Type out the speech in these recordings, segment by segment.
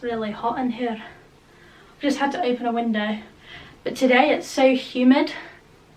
really hot in here. I've just had to open a window. But today it's so humid.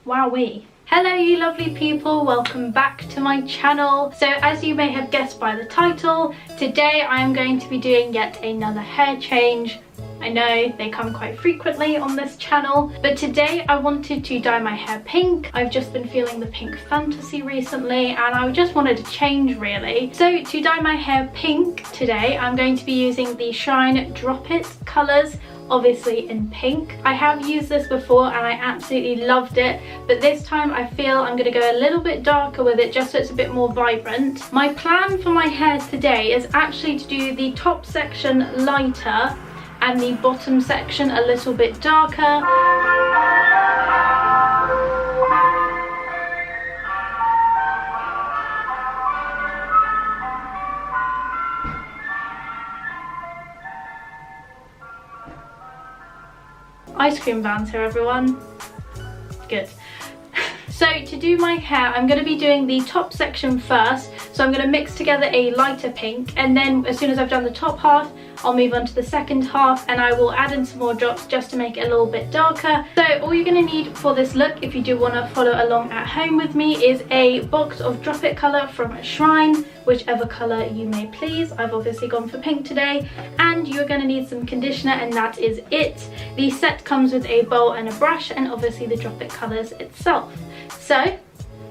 Wowee. Hello you lovely people, welcome back to my channel. So as you may have guessed by the title, today I am going to be doing yet another hair change. I know they come quite frequently on this channel, but today I wanted to dye my hair pink. I've just been feeling the pink fantasy recently and I just wanted to change really. So to dye my hair pink today, I'm going to be using the Shine Drop It colours, obviously in pink. I have used this before and I absolutely loved it, but this time I feel I'm going to go a little bit darker with it just so it's a bit more vibrant. My plan for my hair today is actually to do the top section lighter and the bottom section a little bit darker. Ice cream vans here, everyone. Good. So to do my hair, I'm going to be doing the top section first. So I'm going to mix together a lighter pink, and then as soon as I've done the top half, I'll move on to the second half and I will add in some more drops just to make it a little bit darker. So all you're going to need for this look, if you do want to follow along at home with me, is a box of Drop It colour from Shrine, whichever colour you may please. I've obviously gone for pink today. And you're going to need some conditioner, and that is it. The set comes with a bowl and a brush and obviously the Drop It colours itself. So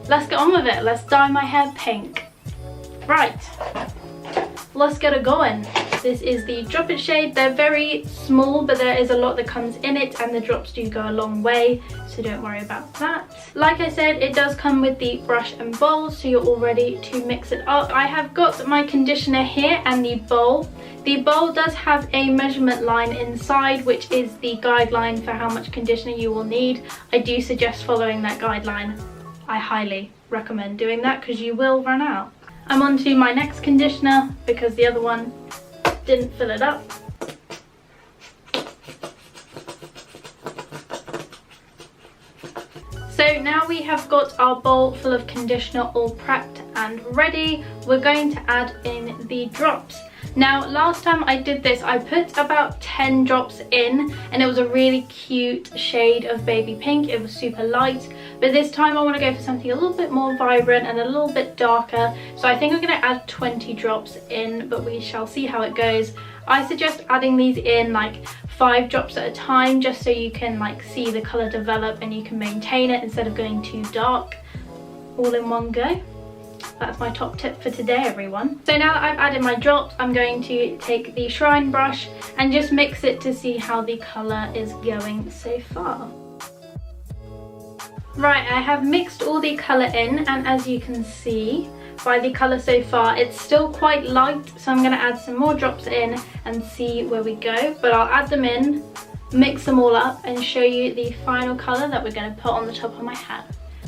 let's get on with it. Let's dye my hair pink. Right, let's get it going. This is the Drop It shade. They're very small, but there is a lot that comes in it and the drops do go a long way, so don't worry about that. Like I said, it does come with the brush and bowl, so you're all ready to mix it up. I have got my conditioner here and the bowl. The bowl does have a measurement line inside, which is the guideline for how much conditioner you will need. I do suggest following that guideline. I highly recommend doing that because you will run out. I'm on to my next conditioner because the other one didn't fill it up. So now we have got our bowl full of conditioner all prepped and ready. We're going to add in the drops. Now last time I did this, I put about 10 drops in and it was a really cute shade of baby pink. It was super light, but this time I want to go for something a little bit more vibrant and a little bit darker. So I think I'm going to add 20 drops in, but we shall see how it goes. I suggest adding these in like 5 drops at a time, just so you can like see the colour develop and you can maintain it instead of going too dark all in one go. That's my top tip for today, everyone. So now that I've added my drops, I'm going to take the Shrine brush and just mix it to see how the colour is going so far. Right, I have mixed all the colour in, and as you can see by the colour so far, it's still quite light, so I'm going to add some more drops in and see where we go. But I'll add them in, mix them all up and show you the final colour that we're going to put on the top of my hair.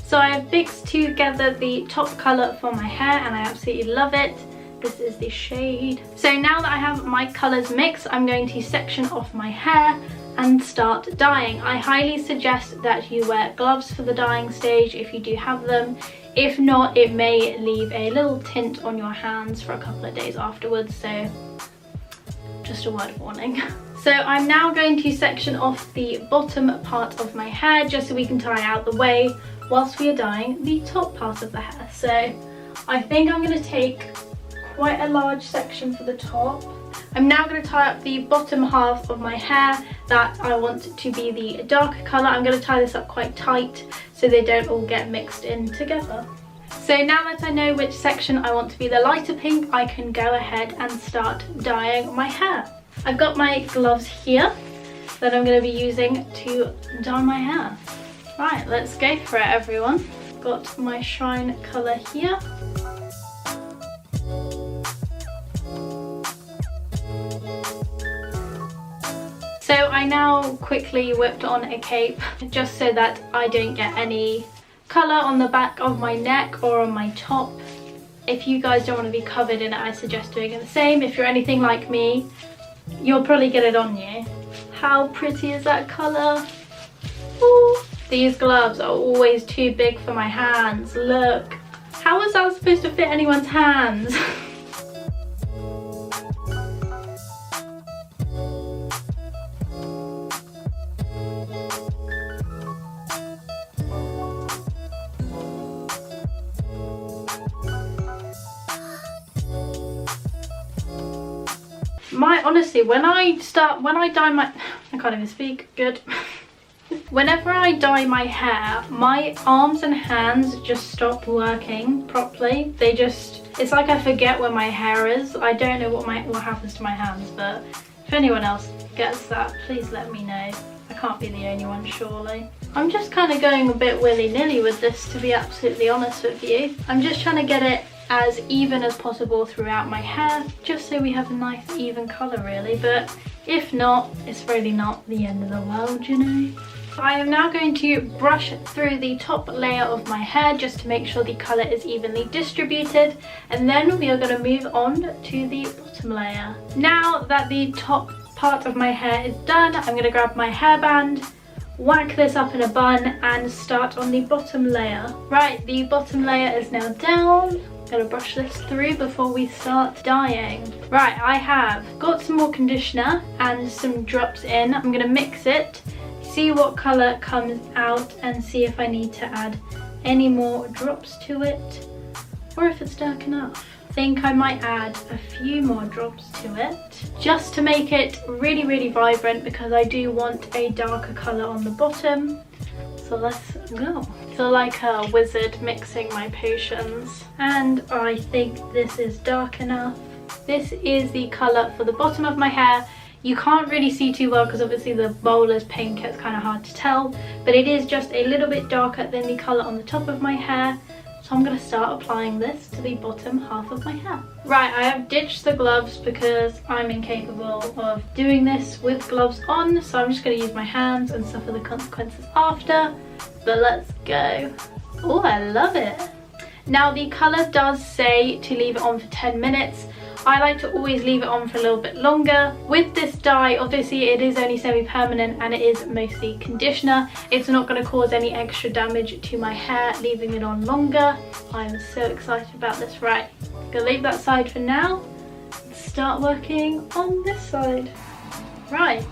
So I have mixed together the top colour for my hair and I absolutely love it. This is the shade. So now that I have my colours mixed, I'm going to section off my hair and start dyeing. I highly suggest that you wear gloves for the dyeing stage if you do have them. If not, it may leave a little tint on your hands for a couple of days afterwards, so just a word of warning. So I'm now going to section off the bottom part of my hair just so we can tie out the way whilst we are dyeing the top part of the hair. So I think I'm going to take quite a large section for the top. I'm now going to tie up the bottom half of my hair that I want to be the darker colour. I'm going to tie this up quite tight so they don't all get mixed in together. So now that I know which section I want to be the lighter pink, I can go ahead and start dyeing my hair. I've got my gloves here that I'm going to be using to dye my hair. Right, let's go for it, everyone. Got my Shine colour here. So I now quickly whipped on a cape just so that I don't get any colour on the back of my neck or on my top. If you guys don't want to be covered in it, I suggest doing it the same. If you're anything like me, you'll probably get it on you. How pretty is that colour? Ooh. These gloves are always too big for my hands. Look. How is that supposed to fit anyone's hands? Honestly, when I dye my, I can't even speak, good. Whenever I dye my hair, my arms and hands just stop working properly. They just, it's like I forget where my hair is. I don't know what happens to my hands, but if anyone else gets that, please let me know. I can't be the only one, surely. I'm just kind of going a bit willy-nilly with this, to be absolutely honest with you. I'm just trying to get it as even as possible throughout my hair, just so we have a nice even colour really, but if not, it's really not the end of the world, you know. I am now going to brush through the top layer of my hair just to make sure the colour is evenly distributed, and then we are going to move on to the bottom layer. Now that the top part of my hair is done, I'm going to grab my hairband, whack this up in a bun and start on the bottom layer. Right, the bottom layer is now down. I'm going to brush this through before we start dyeing. Right, I have got some more conditioner and some drops in. I'm going to mix it, see what colour comes out and see if I need to add any more drops to it or if it's dark enough. I think I might add a few more drops to it just to make it really, really vibrant, because I do want a darker colour on the bottom. So let's go. I feel like a wizard mixing my potions, and I think this is dark enough. This is the colour for the bottom of my hair. You can't really see too well because obviously the bowl is pink, it's kind of hard to tell, but it is just a little bit darker than the colour on the top of my hair. So I'm going to start applying this to the bottom half of my hair. Right, I have ditched the gloves because I'm incapable of doing this with gloves on, so I'm just going to use my hands and suffer the consequences after. But let's go. Oh, I love it. Now the colour does say to leave it on for 10 minutes. I like to always leave it on for a little bit longer. With this dye, obviously it is only semi-permanent and it is mostly conditioner. It's not going to cause any extra damage to my hair leaving it on longer. I'm so excited about this. Right, gonna leave that side for now. Start working on this side. Right,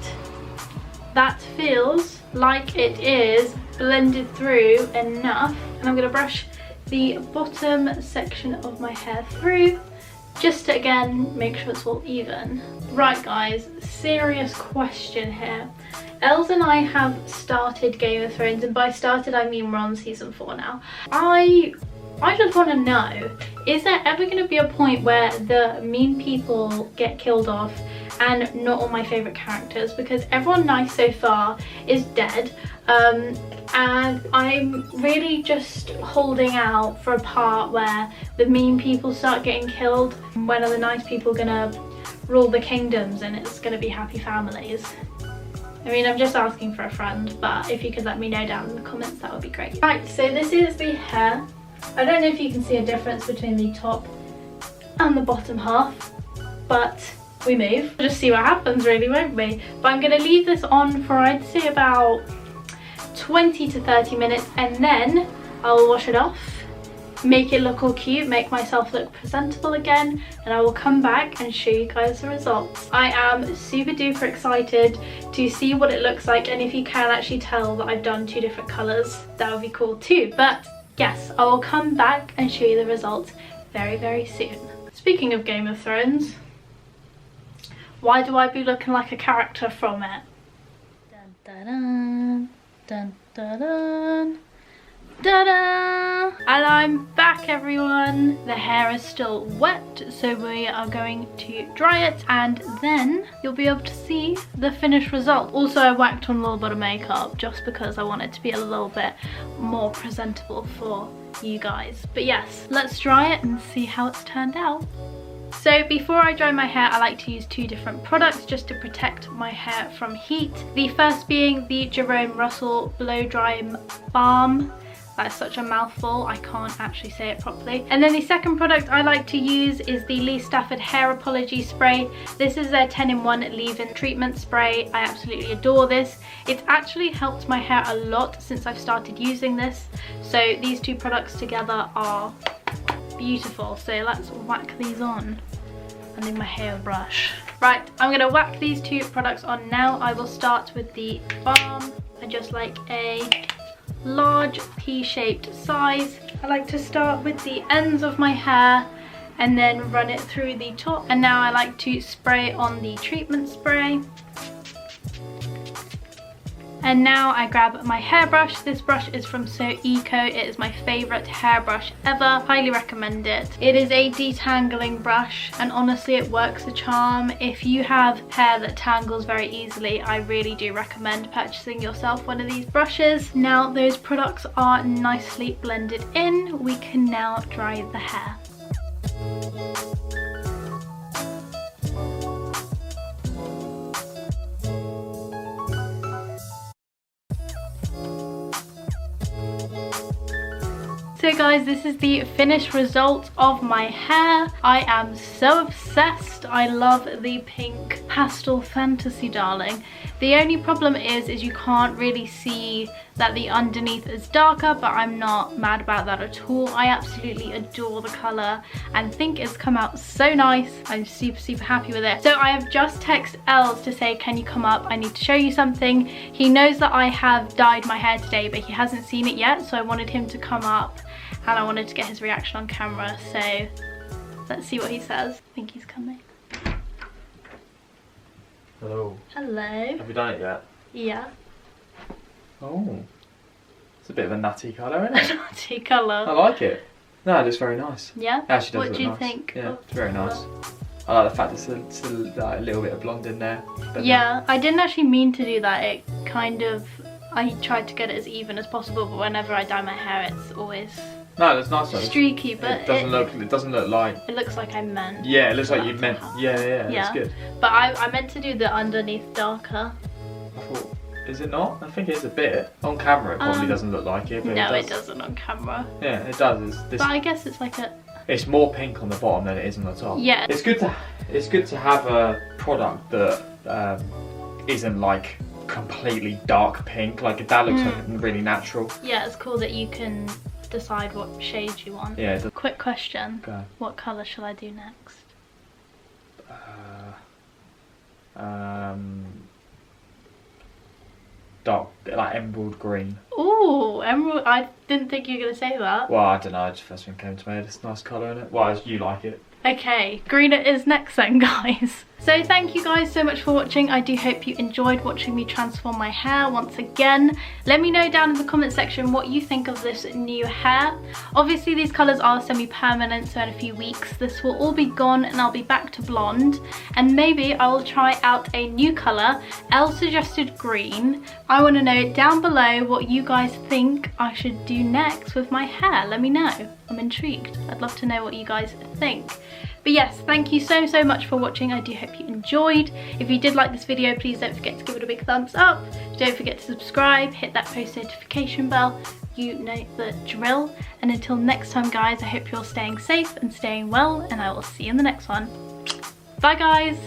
that feels like it is blended through enough, and I'm gonna brush the bottom section of my hair through, just to again make sure it's all even. Right guys, serious question here. Els and I have started Game of Thrones, and by started I mean we're on season 4 now. I just want to know, is there ever going to be a point where the mean people get killed off and not all my favourite characters? Because everyone nice so far is dead, and I'm really just holding out for a part where the mean people start getting killed. When are the nice people gonna rule the kingdoms and it's gonna be happy families? I mean, I'm just asking for a friend, but if you could let me know down in the comments, that would be great. Right, so this is the hair. I don't know if you can see a difference between the top and the bottom half, but we move. We'll just see what happens really, won't we? But I'm gonna leave this on for, I'd say, about 20 to 30 minutes, and then I'll wash it off, make it look all cute, make myself look presentable again, and I will come back and show you guys the results. I am super duper excited to see what it looks like, and if you can actually tell that I've done 2 different colours, that would be cool too. But yes, I will come back and show you the results very, very soon. Speaking of Game of Thrones, why do I be looking like a character from it? Dun, dun, dun. Dun, dun, dun, dun, dun. And I'm back, everyone. The hair is still wet, so we are going to dry it, and then you'll be able to see the finished result. Also, I whacked on a little bit of makeup just because I want it to be a little bit more presentable for you guys. But yes, let's dry it and see how it's turned out. So before I dry my hair, I like to use 2 different products just to protect my hair from heat. The first being the Jerome Russell Blow Dry Balm. That is such a mouthful, I can't actually say it properly. And then the second product I like to use is the Lee Stafford Hair Apology Spray. This is their 10-in-1 leave-in treatment spray. I absolutely adore this. It's actually helped my hair a lot since I've started using this. So these 2 products together are beautiful. So let's whack these on. I need my hair brush. Right, I'm gonna whack these 2 products on now. I will start with the balm. I just like a large pea-shaped size. I like to start with the ends of my hair and then run it through the top. And now I like to spray on the treatment spray. And now I grab my hairbrush. This brush is from So Eco. It is my favourite hairbrush ever. Highly recommend it. It is a detangling brush and honestly it works a charm. If you have hair that tangles very easily, I really do recommend purchasing yourself one of these brushes. Now those products are nicely blended in. We can now dry the hair. So guys, this is the finished result of my hair. I am so obsessed. I love the pink pastel fantasy, darling. The only problem is you can't really see that the underneath is darker, but I'm not mad about that at all. I absolutely adore the colour and think it's come out so nice. I'm super happy with it. So I have just texted Els to say, can you come up? I need to show you something. He knows that I have dyed my hair today, but he hasn't seen it yet, so I wanted him to come up and I wanted to get his reaction on camera. So let's see what he says. I think he's coming. Hello. Hello. Have you done it yet? Yeah. Oh. It's a bit of a nutty colour, isn't it? Nutty colour. I like it. No, it is very nice. Yeah? It actually does What look do you nice. think? Yeah, it's very nice. I like the fact it's like a little bit of blonde in there. But yeah, I didn't actually mean to do that. It kind of, I tried to get it as even as possible, but whenever I dye my hair, it's always no, it's nice though. streaky. But it doesn't look like. It looks like I meant. Yeah, it looks like that you to meant. happen. Yeah, Yeah. That's good. But I meant to do the underneath darker. I thought, is it not? I think it's a bit. On camera, it probably doesn't look like it. But No, it it doesn't on camera. Yeah, it does. But I guess it's like a. It's more pink on the bottom than it is on the top. Yeah. It's good to have a product that isn't like completely dark pink. Like that looks like really natural. Yeah, it's cool that you can decide what shade you want. Yeah. Quick question. Go. What colour shall I do next? Dark, like emerald green. Ooh, emerald. I didn't think you were going to say that. Well, I don't know. It's the first thing came to my head. It's a nice colour in it. Well, you like it. Okay, green it is next then, guys. So thank you guys so much for watching. I do hope you enjoyed watching me transform my hair once again. Let me know down in the comment section what you think of this new hair. Obviously these colours are semi-permanent, so in a few weeks this will all be gone and I'll be back to blonde. And maybe I will try out a new colour. Elle suggested green. I want to know down below what you guys think I should do next with my hair. Let me know. I'm intrigued. I'd love to know what you guys think. But yes, thank you so much for watching. I do hope you enjoyed. If you did like this video, please don't forget to give it a big thumbs up. Don't forget to subscribe, hit that post notification bell. You know the drill. And until next time, guys, I hope you're staying safe and staying well, and I will see you in the next one. Bye, guys.